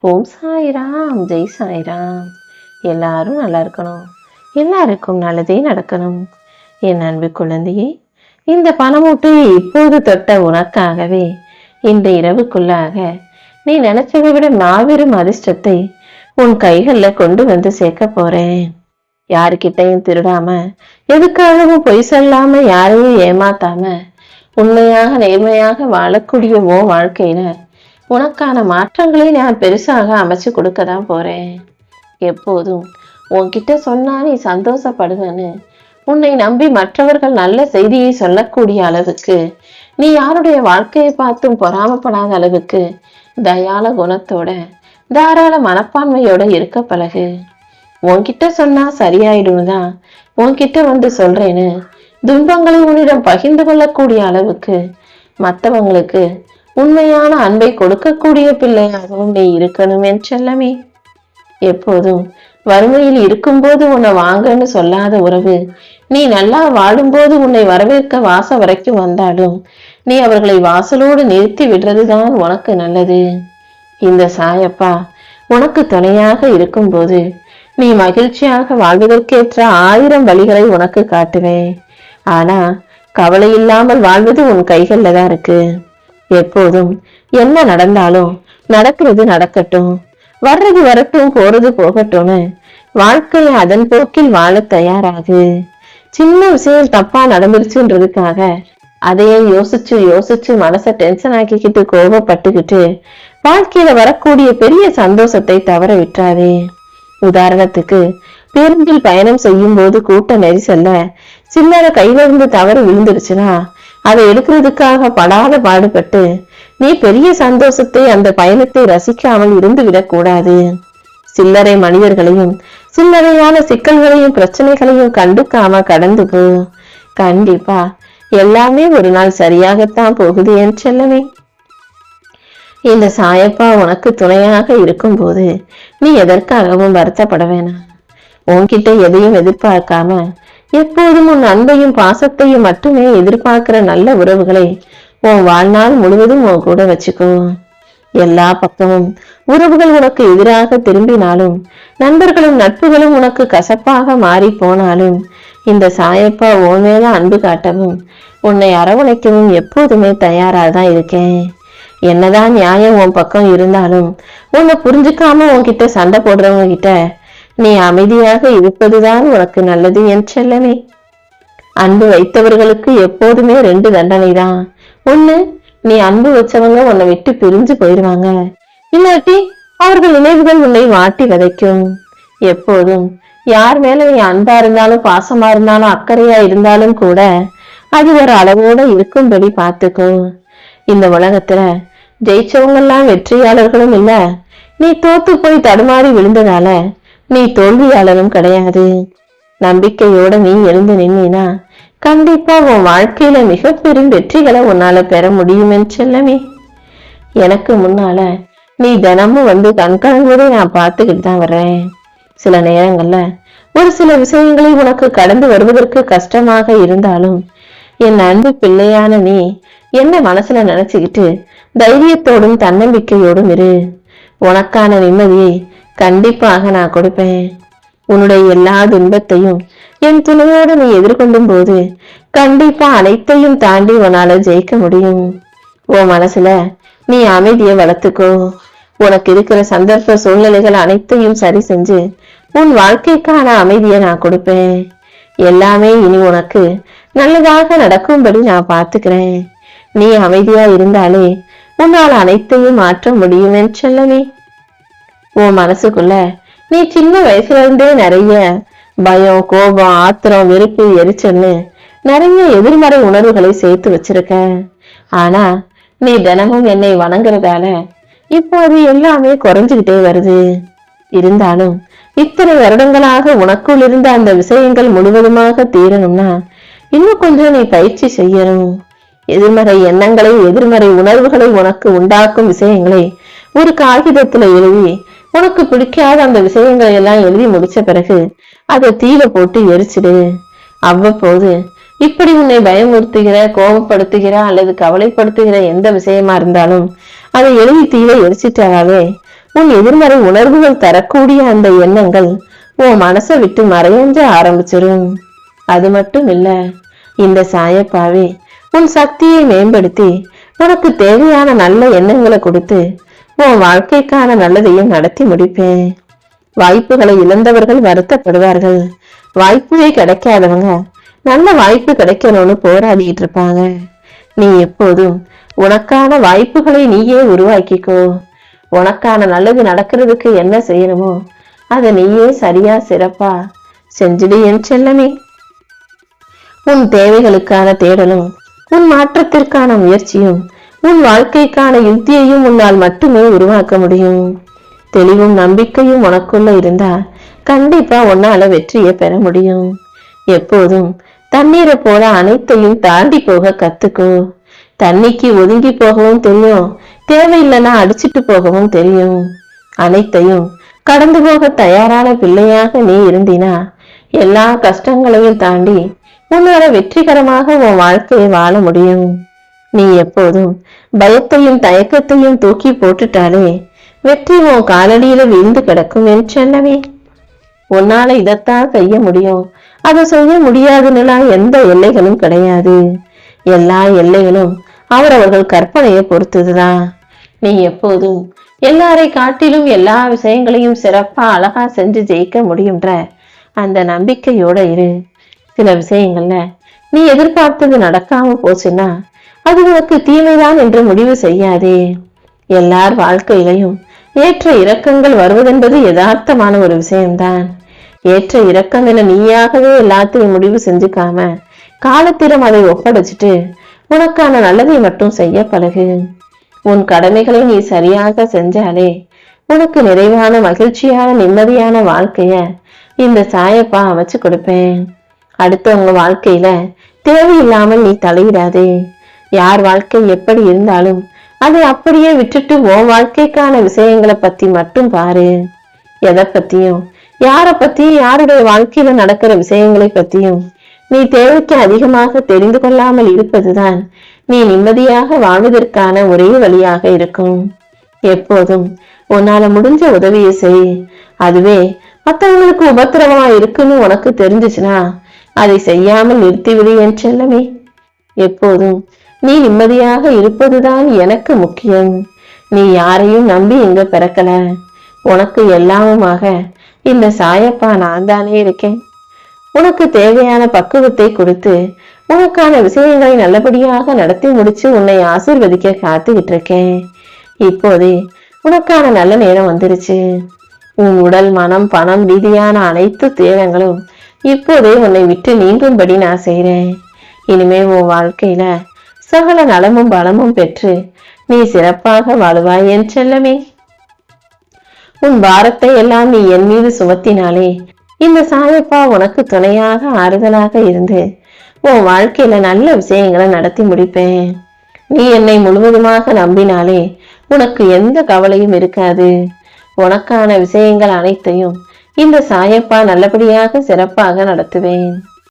ஓம் சாய்ராம், ஜெய் சாய்ராம். எல்லாரும் நல்லா இருக்கணும், எல்லாருக்கும் நல்லதே நடக்கணும். என் அன்பு குழந்தையே, இந்த பணமூட்டையை இப்போது தொட்ட உனக்காகவே இந்த இரவுக்குள்ளாக நீ நினைச்சதை விட மாபெரும் அதிர்ஷ்டத்தை உன் கைகள்ல கொண்டு வந்து சேர்க்க போறேன். யாருக்கிட்டையும் திருடாம, எதுக்காகவும் பொய் சொல்லாம, யாரையும் ஏமாத்தாம, உண்மையாக நேர்மையாக வாழக்கூடிய உன் வாழ்க்கையில உனக்கான மாற்றங்களை நான் பெருசாக அமைச்சு கொடுக்க தான் போறேன். எப்போதும் உன்கிட்ட சொன்னா நீ சந்தோஷப்படுவேன்னு உன்னை நம்பி மற்றவர்கள் நல்ல செய்தியை சொல்லக்கூடிய அளவுக்கு, நீ யாருடைய வாழ்க்கையை பார்த்தும் பொறாமப்படாத அளவுக்கு தயால குணத்தோட தாராள மனப்பான்மையோட இருக்க பழகு. உன்கிட்ட சொன்னா சரியாயிடும் தான் உன்கிட்ட வந்து சொல்றேன்னு துன்பங்களை உன்னிடம் பகிர்ந்து கொள்ளக்கூடிய அளவுக்கு மற்றவங்களுக்கு உண்மையான அன்பை கொடுக்கக்கூடிய பிள்ளையாகவும் நீ இருக்கணும் என் செல்லமே. எப்போதும் வறுமையில் இருக்கும்போது உன்னை வாங்கன்னு சொல்லாத உறவு, நீ நல்லா வாழும்போது உன்னை வரவேற்க வாசல் வரைக்கும் வந்தாலும் நீ அவர்களை வாசலோடு நிறுத்தி விடுறதுதான் உனக்கு நல்லது. இந்த சாயப்பா உனக்கு துணையாக இருக்கும்போது நீ மகிழ்ச்சியாக வாழ்வதற்கேற்ற 1000 வழிகளை உனக்கு காட்டுவேன். ஆனா கவலை இல்லாமல் வாழ்வது உன் கைகள்ல தான் இருக்கு. எப்போதும் என்ன நடந்தாலும் நடக்கிறது நடக்கட்டும், வர்றது வரட்டும், போறது போகட்டும்னு வாழ்க்கையை அதன் போக்கில் வாழ தயாராகு. சின்ன விஷயம் தப்பா நடந்துருச்சுன்றதுக்காக அதையே யோசிச்சு யோசிச்சு மனசை டென்ஷன் ஆக்கிக்கிட்டு கோபப்பட்டுக்கிட்டு வாழ்க்கையில வரக்கூடிய பெரிய சந்தோஷத்தை தவற விட்டுறாதே. உதாரணத்துக்கு, பேருந்தில் பயணம் செய்யும் போது கூட்ட நெரிசல்ல சில்லறை கையில இருந்து தவறு விழுந்துருச்சுன்னா அதை எடுக்கிறதுக்காக படாத பாடுபட்டு நீ பெரிய சந்தோஷத்தை, அந்த பயணத்தை ரசிக்காமல் இருந்து விடக்கூடாது. சில்லறை மனிதர்களையும் சில்லறையான சிக்கல்களையும் பிரச்சனைகளையும் கண்டுக்காம கடந்து போ. கண்டிப்பா எல்லாமே ஒரு நாள் சரியாகத்தான் போகுது என் செல்லமே. இந்த சாயப்பா உனக்கு துணையாக இருக்கும் போது நீ எதற்காகவும் வருத்தப்பட வேணாம். உன்கிட்ட எதையும் எதிர்பார்க்காம எப்போதும் உன் அன்பையும் பாசத்தையும் மட்டுமே எதிர்பார்க்கிற நல்ல உறவுகளை உன் வாழ்நாள் முழுவதும் உன் கூட வச்சுக்கோ. எல்லா பக்கமும் உறவுகள் உனக்கு எதிராக திரும்பினாலும், நண்பர்களும் நட்புகளும் உனக்கு கசப்பாக மாறி போனாலும், இந்த சாயப்பா உன் மேல அன்பு காட்டவும் உன்னை அரவணைக்கவும் எப்போதுமே தயாராதான் இருக்கேன். என்னதான் நியாயம் உன் பக்கம் இருந்தாலும் உன்னை புரிஞ்சுக்காம உன்கிட்ட சண்டை போடுறவங்க கிட்ட நீ அமைதியாக இருப்பதுதான் உனக்கு நல்லது என் செல்லமே. அன்பு வைத்தவர்களுக்கு எப்போதுமே 2 தண்டனை தான். ஒண்ணு, நீ அன்பு வச்சவங்க உன்னை விட்டு பிரிஞ்சு போயிடுவாங்க. இல்லாட்டி அவர்கள் நினைவுகள் உன்னை வாட்டி விதைக்கும். எப்போதும் யார் மேல நீ அன்பா இருந்தாலும், பாசமா இருந்தாலும், அக்கறையா இருந்தாலும் கூட அது ஒரு அளவோட இருக்கும்படி பார்த்துக்கோ. இந்த உலகத்துல ஜெயிச்சவங்க எல்லாம் வெற்றியாளர்களும் இல்ல, நீ தோத்து போய் தடுமாறி விழுந்ததால நீ தோல்வியாளரும் கிடையாது. நம்பிக்கையோட நீ எழுந்து நின்னா கண்டிப்பா உன் வாழ்க்கையில மிக பெரும் வெற்றிகளை உன்னால பெற முடியும் என் செல்லமே. எனக்கு முன்னால நீ தினமும் வந்து கண்கலங்குவதை நான் பார்த்துக்கிட்டு தான் வர்றேன். சில நேரங்கள்ல ஒரு சில விஷயங்களை உனக்கு கடந்து வருவதற்கு கஷ்டமாக இருந்தாலும், என் அன்பு பிள்ளையான நீ என்ன மனசுல நினைச்சுக்கிட்டு தைரியத்தோடும் தன்னம்பிக்கையோடும் இரு. உனக்கான நிம்மதியை கண்டிப்பாக நான் கொடுப்பேன். உன்னுடைய எல்லா துன்பத்தையும் என் துணையோடு நீ எதிர்கொள்ளும் போது கண்டிப்பா அனைத்தையும் தாண்டி உன்னால ஜெயிக்க முடியும். உன் மனசுல நீ அமைதியை வளர்த்துக்கோ. உனக்கு இருக்கிற சந்தர்ப்ப சூழ்நிலைகள் அனைத்தையும் சரி செஞ்சு உன் வாழ்க்கைக்கான அமைதியை நான் கொடுப்பேன். எல்லாமே இனி உனக்கு நல்லதாக நடக்கும்படி நான் பார்த்துக்கிறேன். நீ அமைதியா இருந்தாலே உன்னால் அனைத்தையும் மாற்ற முடியும் என் செல்லமே. உன் மனசுக்குள்ள நீ சின்ன வயசுல இருந்தே நிறைய பயம், கோபம், ஆத்திரம், வெறுப்பு, எரிச்சல்னு நிறைய எதிர்மறை உணர்வுகளை சேர்த்து வச்சிருக்க. ஆனா நீ தினமும் என்னை வணங்குறதால இப்போ அது எல்லாமே குறைஞ்சுகிட்டே வருது. இருந்தாலும் இத்தனை வருடங்களாக உனக்குள் இருந்த அந்த விஷயங்கள் முழுவதுமாக தீரணும்னா இன்னும் கொஞ்சம் நீ பயிற்சி செய்யணும். எதிர்மறை எண்ணங்களை, எதிர்மறை உணர்வுகளை உனக்கு உண்டாக்கும் விஷயங்களை ஒரு காகிதத்துல எழுதி, உனக்கு பிடிக்காத அந்த விஷயங்களை எல்லாம் எழுதி முடிச்ச பிறகு அதை தீல போட்டு எரிச்சிடு. அவ்வப்போது இப்படி உன்னை பயமுறுத்துகிற, கோபப்படுத்துகிற அல்லது கவலைப்படுத்துகிற எந்த விஷயமா இருந்தாலும் அதை எழுதி தீல எரிச்சிட்டாலே உன் எதிர்மறை உணர்வுகள் தரக்கூடிய அந்த எண்ணங்கள் உன் மனசை விட்டு மறையஞ்ச ஆரம்பிச்சிடும். அது மட்டும் இல்ல, இந்த சாயப்பாவே உன் சக்தியை மேம்படுத்தி உனக்கு தேவையான நல்ல எண்ணங்களை கொடுத்து உன் வாழ்க்கைக்கான நல்லதையும் நடத்தி முடிப்பேன். வாய்ப்புகளை இழந்தவர்கள் வருத்தப்படுவார்கள். வாய்ப்பே கிடைக்காதவங்க நல்ல வாய்ப்பு கிடைக்கணும்னு போராடிட்டு இருப்பாங்க. நீ எப்போதும் உனக்கான வாய்ப்புகளை நீயே உருவாக்கிக்கோ. உனக்கான நல்லது நடக்கிறதுக்கு என்ன செய்யணுமோ அதை நீயே சரியா சிறப்பா செஞ்சுடு என் செல்லமே. உன் தேவைகளுக்கான தேடலும் உன் மாற்றத்திற்கான முயற்சியும் உன் வாழ்க்கைக்கான யுக்தியையும் உன்னால் மட்டுமே உருவாக்க முடியும். தெளிவும் நம்பிக்கையும் உனக்குள்ள இருந்தா கண்டிப்பா உன்னால வெற்றியை பெற முடியும். எப்போதும் தண்ணீரை போல அனைத்தையும் தாண்டி போக கத்துக்கோ. தண்ணிக்கு ஒதுங்கி போகவும் தெரியும், தேவையில்லைன்னா அடிச்சிட்டு போகவும் தெரியும். அனைத்தையும் கடந்து போக தயாரான பிள்ளையாக நீ இருந்தினா எல்லா கஷ்டங்களையும் தாண்டி உன்னால வெற்றிகரமாக உன் வாழ்க்கையை வாழ முடியும். நீ எப்போதும் பயத்தையும் தயக்கத்தையும் தூக்கி போட்டுட்டாலே வெற்றி உன் காலடியில வீழ்ந்து கிடக்கும் என் செல்லமே. உன்னால இதைத்தான் செய்ய முடியும், அதை செய்ய முடியாதுன்னா எந்த எல்லைகளும் கிடையாது. எல்லா எல்லைகளும் அவரவர்கள் கற்பனையை பொறுத்ததுதான். நீ எப்போதும் எல்லாரை காட்டிலும் எல்லா விஷயங்களையும் சிறப்பா அழகா செஞ்சு ஜெயிக்க முடியும்ன்ற அந்த நம்பிக்கையோட இரு. சில விஷயங்கள்ல நீ எதிர்பார்த்தது நடக்காம போச்சுன்னா அது உனக்கு தீமைதான் என்று முடிவு செய்யாதே. எல்லார் வாழ்க்கையிலையும் ஏற்ற இறக்கங்கள் வருவதென்பது யதார்த்தமான ஒரு விஷயம்தான். ஏற்ற இறக்கம் என நீயாகவே எல்லாத்தையும் முடிவு செஞ்சுக்காம காலத்திடம் அதை ஒப்படைச்சிட்டு உனக்கான நல்லதை மட்டும் செய்ய பழகு. உன் கடமைகளை நீ சரியாக செஞ்சாலே உனக்கு நிறைவான மகிழ்ச்சியான நிம்மதியான வாழ்க்கைய இந்த சாயப்பா அமைச்சு கொடுப்பேன். அடுத்தவங்க வாழ்க்கையில தேவையில்லாமல் நீ தலையிடாதே. யார் வாழ்க்கை எப்படி இருந்தாலும் அதை அப்படியே விட்டுட்டு உன் வாழ்க்கைக்கான விஷயங்களை பத்தி மட்டும் பாரு. எதை பத்தியும் யார பத்தியும் யாருடைய வாழ்க்கையில நடக்கிற விஷயங்களை பத்தியும் நீ தேவைக்கு அதிகமாக தெரிந்து கொள்ளாமல் இருப்பதுதான் நீ நிம்மதியாக வாழ்வதற்கான ஒரே வழியாக இருக்கும். எப்போதும் உன்னால முடிஞ்ச உதவியை செய். அதுவே மற்றவங்களுக்கு உபத்திரவமா இருக்குன்னு உனக்கு தெரிஞ்சிச்சுன்னா அதை செய்யாமல் நிறுத்திவிடு என் செல்லமே. எப்போதும் நீ நிம்மதியாக இருப்பதுதான் எனக்கு முக்கியம். நீ யாரையும் நம்பி இங்க பிறக்கல. உனக்கு எல்லாமுமாக இந்த சாயப்பா நான் தானே இருக்கேன். உனக்கு தேவையான பக்குவத்தை கொடுத்து உனக்கான விஷயங்களை நல்லபடியாக நடத்தி முடிச்சு உன்னை ஆசீர்வதிக்க காத்துக்கிட்டு இருக்கேன். இப்போதே உனக்கான நல்ல நேரம் வந்துருச்சு. உன் உடல் மனம் பணம் ரீதியான அனைத்து தேவைகளும் இப்போதே உன்னை விட்டு நீங்கும்படி நான் செய்றேன். இனிமே உன் வாழ்க்கையில சகல நலமும் பலமும் பெற்று நீ சிறப்பாக வாழுவாய் என் செல்லமே. உன் பாரத்தை எல்லாம் நீ என் மீது சுமத்தினாலே இந்த சாயப்பா உனக்கு துணையாக ஆறுதலாக இருந்து உன் வாழ்க்கையில நல்ல விஷயங்களை நடத்தி முடிப்பேன். நீ என்னை முழுவதுமாக நம்பினாலே உனக்கு எந்த கவலையும் இருக்காது. உனக்கான விஷயங்கள் அனைத்தையும் இந்த சாயப்பா நல்லபடியாக சிறப்பாக நடத்துவேன்.